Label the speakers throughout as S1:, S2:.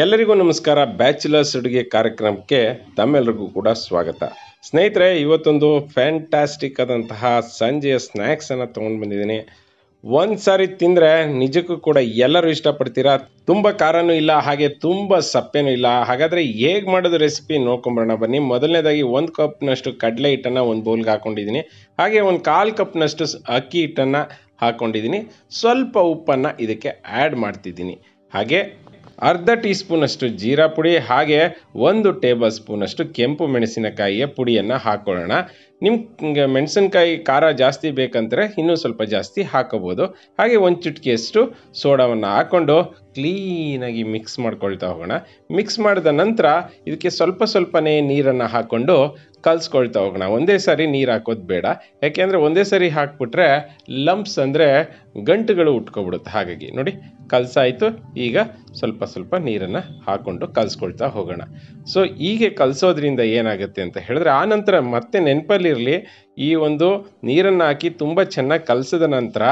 S1: ಎಲ್ಲರಿಗೂ ನಮಸ್ಕಾರ. ಬ್ಯಾಚುಲರ್ಸ್ ಅಡುಗೆ ಕಾರ್ಯಕ್ರಮಕ್ಕೆ ತಮ್ಮೆಲ್ಲರಿಗೂ ಕೂಡ ಸ್ವಾಗತ. ಸ್ನೇಹಿತರೆ, ಇವತ್ತೊಂದು ಫ್ಯಾಂಟಾಸ್ಟಿಕ್ ಆದಂತಹ ಸಂಜೆಯ ಸ್ನ್ಯಾಕ್ಸನ್ನು ತೊಗೊಂಡು ಬಂದಿದ್ದೀನಿ. ಒಂದು ಸಾರಿ ತಿಂದರೆ ನಿಜಕ್ಕೂ ಕೂಡ ಎಲ್ಲರೂ ಇಷ್ಟಪಡ್ತೀರಾ. ತುಂಬ ಖಾರನೂ ಇಲ್ಲ, ಹಾಗೆ ತುಂಬ ಸಪ್ಪೆನೂ ಇಲ್ಲ. ಹಾಗಾದರೆ ಹೇಗೆ ಮಾಡೋದು ರೆಸಿಪಿ ನೋಡ್ಕೊಂಬರೋಣ ಬನ್ನಿ. ಮೊದಲನೇದಾಗಿ 1 ಕಪ್ನಷ್ಟು ಕಡಲೆ ಹಿಟ್ಟನ್ನು ಒಂದು ಬೌಲ್ಗೆ ಹಾಕ್ಕೊಂಡಿದ್ದೀನಿ. ಹಾಗೆ ಒಂದು 1/4 ಕಪ್ನಷ್ಟು ಅಕ್ಕಿ ಹಿಟ್ಟನ್ನು ಹಾಕ್ಕೊಂಡಿದ್ದೀನಿ. ಸ್ವಲ್ಪ ಉಪ್ಪನ್ನು ಇದಕ್ಕೆ ಆ್ಯಡ್ ಮಾಡ್ತಿದ್ದೀನಿ. ಹಾಗೆ ಅರ್ಧ ಟೀ ಸ್ಪೂನಷ್ಟು ಜೀರಾ ಪುಡಿ, ಹಾಗೆ 1 ಟೇಬಲ್ ಸ್ಪೂನಷ್ಟು ಕೆಂಪು ಮೆಣಸಿನಕಾಯಿಯ ಪುಡಿಯನ್ನು ಹಾಕ್ಕೊಳ್ಳೋಣ. ನಿಮ್ಗೆ ಮೆಣಸಿನಕಾಯಿ ಖಾರ ಜಾಸ್ತಿ ಬೇಕಂದರೆ ಇನ್ನೂ ಸ್ವಲ್ಪ ಜಾಸ್ತಿ ಹಾಕೋಬೋದು. ಹಾಗೆ 1 ಚಿಟಿಕೆಯಷ್ಟು ಸೋಡಾವನ್ನು ಹಾಕ್ಕೊಂಡು ಕ್ಲೀನಾಗಿ ಮಿಕ್ಸ್ ಮಾಡ್ಕೊಳ್ತಾ ಹೋಗೋಣ. ಮಿಕ್ಸ್ ಮಾಡಿದ ನಂತರ ಇದಕ್ಕೆ ಸ್ವಲ್ಪನೇ ನೀರನ್ನು ಹಾಕ್ಕೊಂಡು ಕಲಿಸ್ಕೊಳ್ತಾ ಹೋಗೋಣ. ಒಂದೇ ಸಾರಿ ನೀರು ಹಾಕೋದು ಬೇಡ, ಯಾಕೆಂದರೆ ಒಂದೇ ಸಾರಿ ಹಾಕ್ಬಿಟ್ರೆ ಲಂಪ್ಸ್ ಅಂದರೆ ಗಂಟುಗಳು ಉಟ್ಕೊಬಿಡುತ್ತೆ. ಹಾಗಾಗಿ ನೋಡಿ, ಕಲಸಾಯಿತು. ಈಗ ಸ್ವಲ್ಪ ನೀರನ್ನು ಹಾಕ್ಕೊಂಡು ಕಲಿಸ್ಕೊಳ್ತಾ ಹೋಗೋಣ. ಸೊ ಹೀಗೆ ಕಲಿಸೋದ್ರಿಂದ ಏನಾಗುತ್ತೆ ಅಂತ ಹೇಳಿದ್ರೆ, ಆನಂತರ ಮತ್ತೆ ನೆನಪಲ್ಲಿರಲಿ, ಈ ಒಂದು ನೀರನ್ನು ಹಾಕಿ ತುಂಬ ಚೆನ್ನಾಗಿ ಕಲಸಿದ ನಂತರ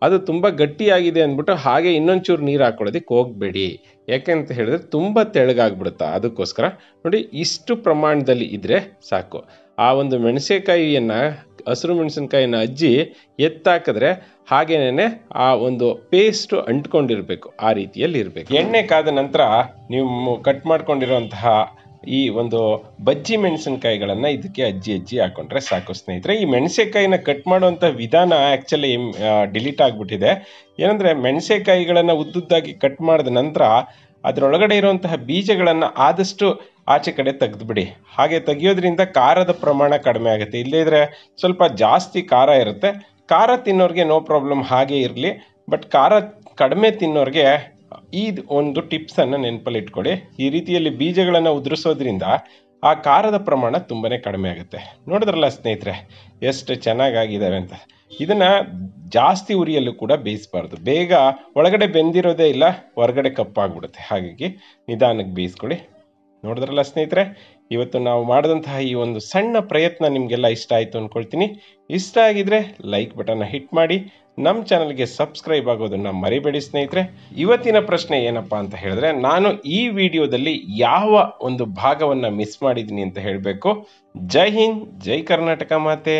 S1: ಅದು ತುಂಬ ಗಟ್ಟಿಯಾಗಿದೆ ಅಂದ್ಬಿಟ್ಟು ಹಾಗೆ ಇನ್ನೊಂಚೂರು ನೀರು ಹಾಕ್ಕೊಳ್ಳೋದಕ್ಕೆ ಹೋಗಬೇಡಿ. ಯಾಕೆಂತ ಹೇಳಿದ್ರೆ ತುಂಬ ತೆಳ್ಳಗಾಗ್ಬಿಡುತ್ತೆ. ಅದಕ್ಕೋಸ್ಕರ ನೋಡಿ, ಇಷ್ಟು ಪ್ರಮಾಣದಲ್ಲಿ ಇದ್ದರೆ ಸಾಕು. ಆ ಒಂದು ಮೆಣಸಿನಕಾಯಿಯನ್ನು, ಹಸಿರು ಮೆಣಸಿನಕಾಯಿನ ಅಜ್ಜಿ ಎತ್ತಾಕಿದ್ರೆ ಹಾಗೇನೆ ಆ ಒಂದು ಪೇಸ್ಟು ಅಂಟ್ಕೊಂಡಿರಬೇಕು, ಆ ರೀತಿಯಲ್ಲಿ ಇರಬೇಕು. ಎಣ್ಣೆ ಕಾದ ನಂತರ ನೀವು ಕಟ್ ಮಾಡ್ಕೊಂಡಿರೋಂತಹ ಈ ಒಂದು ಬಜ್ಜಿ ಮೆಣಸಿನಕಾಯಿಗಳನ್ನು ಇದಕ್ಕೆ ಅಜ್ಜಿ ಹಾಕೊಂಡ್ರೆ ಸಾಕು. ಸ್ನೇಹಿತರೆ, ಈ ಮೆಣಸಿನಕಾಯಿನ ಕಟ್ ಮಾಡುವಂಥ ವಿಧಾನ ಆ್ಯಕ್ಚುಲಿ ಡಿಲೀಟ್ ಆಗಿಬಿಟ್ಟಿದೆ. ಏನಂದರೆ, ಮೆಣಸಿನಕಾಯಿಗಳನ್ನು ಉದ್ದುದ್ದಾಗಿ ಕಟ್ ಮಾಡಿದ ನಂತರ ಅದರೊಳಗಡೆ ಇರುವಂತಹ ಬೀಜಗಳನ್ನು ಆದಷ್ಟು ಆಚೆ ಕಡೆ ತೆಗೆದುಬಿಡಿ. ಹಾಗೆ ತೆಗಿಯೋದ್ರಿಂದ ಖಾರದ ಪ್ರಮಾಣ ಕಡಿಮೆ ಆಗುತ್ತೆ. ಇಲ್ಲದಿದ್ದರೆ ಸ್ವಲ್ಪ ಜಾಸ್ತಿ ಖಾರ ಇರುತ್ತೆ. ಖಾರ ತಿನ್ನೋರಿಗೆ ನೋ ಪ್ರಾಬ್ಲಮ್, ಹಾಗೆ ಇರಲಿ. ಬಟ್ ಖಾರ ಕಡಿಮೆ ತಿನ್ನೋರಿಗೆ ಈ ಒಂದು ಟಿಪ್ಸನ್ನು ನೆನಪಲ್ಲಿ ಇಟ್ಕೊಳ್ಳಿ. ಈ ರೀತಿಯಲ್ಲಿ ಬೀಜಗಳನ್ನು ಉದುರಿಸೋದ್ರಿಂದ ಆ ಖಾರದ ಪ್ರಮಾಣ ತುಂಬಾ ಕಡಿಮೆ ಆಗುತ್ತೆ. ನೋಡಿದ್ರಲ್ಲ ಸ್ನೇಹಿತರೆ, ಎಷ್ಟು ಚೆನ್ನಾಗಿದ್ದಾವೆ ಅಂತ. ಇದನ್ನು ಜಾಸ್ತಿ ಉರಿಯಲ್ಲೂ ಕೂಡ ಬೇಯಿಸಬಾರ್ದು. ಬೇಗ ಒಳಗಡೆ ಬೆಂದಿರೋದೇ ಇಲ್ಲ, ಹೊರಗಡೆ ಕಪ್ಪಾಗ್ಬಿಡುತ್ತೆ. ಹಾಗಾಗಿ ನಿಧಾನಕ್ಕೆ ಬೇಯಿಸ್ಕೊಳ್ಳಿ. ನೋಡಿದ್ರಲ್ಲ ಸ್ನೇಹಿತರೆ, ಇವತ್ತು ನಾವು ಮಾಡಿದಂತಹ ಈ ಒಂದು ಸಣ್ಣ ಪ್ರಯತ್ನ ನಿಮಗೆಲ್ಲ ಇಷ್ಟ ಆಯಿತು ಅಂದ್ಕೊಳ್ತೀನಿ. ಇಷ್ಟ ಆಗಿದ್ರೆ ಲೈಕ್ ಬಟನ್ನ ಹಿಟ್ ಮಾಡಿ, ನಮ್ಮ ಚಾನಲ್ಗೆ ಸಬ್ಸ್ಕ್ರೈಬ್ ಆಗೋದನ್ನು ಮರಿಬೇಡಿ ಸ್ನೇಹಿತರೆ. ಇವತ್ತಿನ ಪ್ರಶ್ನೆ ಏನಪ್ಪ ಅಂತ ಹೇಳಿದ್ರೆ, ನಾನು ಈ ವಿಡಿಯೋದಲ್ಲಿ ಯಾವ ಒಂದು ಭಾಗವನ್ನು ಮಿಸ್ ಮಾಡಿದ್ದೀನಿ ಅಂತ ಹೇಳಬೇಕು. ಜೈ ಹಿಂದ್, ಜೈ ಕರ್ನಾಟಕ ಮಾತೆ.